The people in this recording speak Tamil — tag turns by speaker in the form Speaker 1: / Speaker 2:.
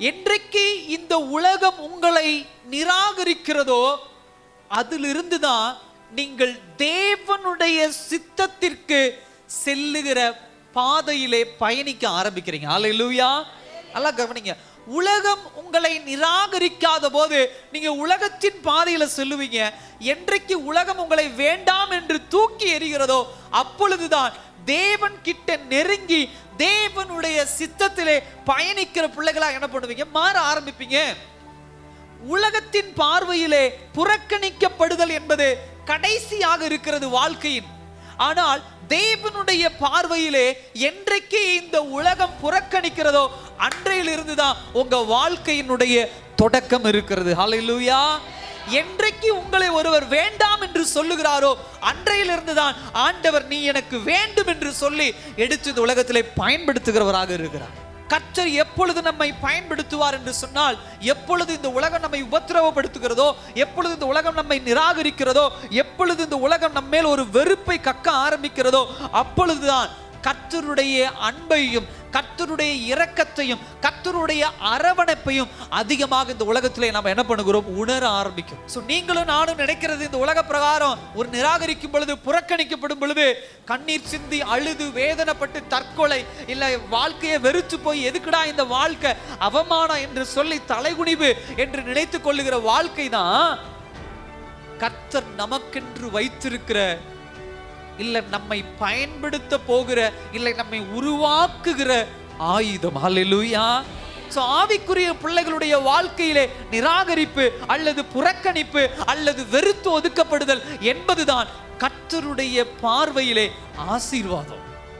Speaker 1: என்றைக்கு இந்த உலகம் உங்களை நிராகரிக்கிறதோ அதிலிருந்து தான் நீங்கள் தேவனுடைய சித்தத்திற்கு செல்லுகிற பாதையிலே பயணிக்க ஆரம்பிக்கிறீங்க. அல்லேலூயா. நல்லா கவனிங்க. உலகம் உங்களை நிராகரிக்காத போது நீங்க உலகத்தின் பாதையில செல்லுவீங்க. என்றைக்கு உலகம் உங்களை வேண்டாம் என்று தூக்கி எறிகிறதோ அப்பொழுதுதான் தேவன் கிட்ட நெருங்கி தேவனுடைய சித்தத்திலே பயணிக்கிற பிள்ளைகளா என்ன பண்ணுவீங்க? மாற ஆரம்பிப்பீங்க. உலகத்தின் பார்வையிலே புறக்கணிக்கப்படுதல் என்பது கடைசியாக இருக்கிறது வாழ்க்கையின். ஆனால் தேவனுடைய பார்வையிலே என்றைக்கு இந்த உலகம் புறக்கணிக்கிறதோ அன்றையிலிருந்து தான் உங்க வாழ்க்கையினுடைய தொடக்கம் இருக்கிறது. ஹல்லேலூயா. என்றைக்கு உங்களை ஒருவர் வேண்டாம் என்று சொல்லுகிறாரோ அன்றையிலிருந்து தான் ஆண்டவர் நீ எனக்கு வேண்டும் என்று சொல்லி எடுத்து இந்த உலகத்திலே பயன்படுத்துகிறவராக இருக்கிறார். கர்த்தர் எப்பொழுது நம்மை பயன்படுத்துவார் என்று சொன்னால், எப்பொழுது இந்த உலகம் நம்மை உபத்திரவப்படுத்துகிறதோ, எப்பொழுது இந்த உலகம் நம்மை நிராகரிக்கிறதோ, எப்பொழுது இந்த உலகம் நம்ம மேல் ஒரு வெறுப்பை கக்க ஆரம்பிக்கிறதோ அப்பொழுதுதான் கர்த்தருடைய அன்பையும் கர்த்தருடைய இரக்கத்தையும் கர்த்தருடைய அரவணைப்பையும் அதிகமாக இந்த உலகத்திலே நாம் என்ன பண்ணுகிறோம்? உணர ஆரம்பிக்கும். நீங்களும் நானும் நினைக்கிறது இந்த உலக பிரகாரம் ஒரு நிராகரிக்கும் பொழுது, புறக்கணிக்கப்படும் பொழுது கண்ணீர் சிந்தி அழுது வேதனைப்பட்டு தற்கொலை இல்லை வாழ்க்கையை வெறுத்து போய் எதுக்குடா இந்த வாழ்க்கை அவமானம் என்று சொல்லி தலைகுனிவு என்று நினைத்து கொள்ளுகிற வாழ்க்கை தான் கர்த்தர் நமக்கென்று வைத்திருக்கிற, இல்லை நம்மை பயன்படுத்த போகிற, இல்லை நம்மை உருவாக்குகிற ஆயுதம். ஹல்லேலூயா. ஆவிக்குரிய பிள்ளைகளுடைய வாழ்க்கையிலே நிராகரிப்பு அல்லது புறக்கணிப்பு அல்லது வெறுத்து ஒதுக்கப்படுதல் என்பதுதான் கர்த்தருடைய பார்வையிலே ஆசீர்வாதம்.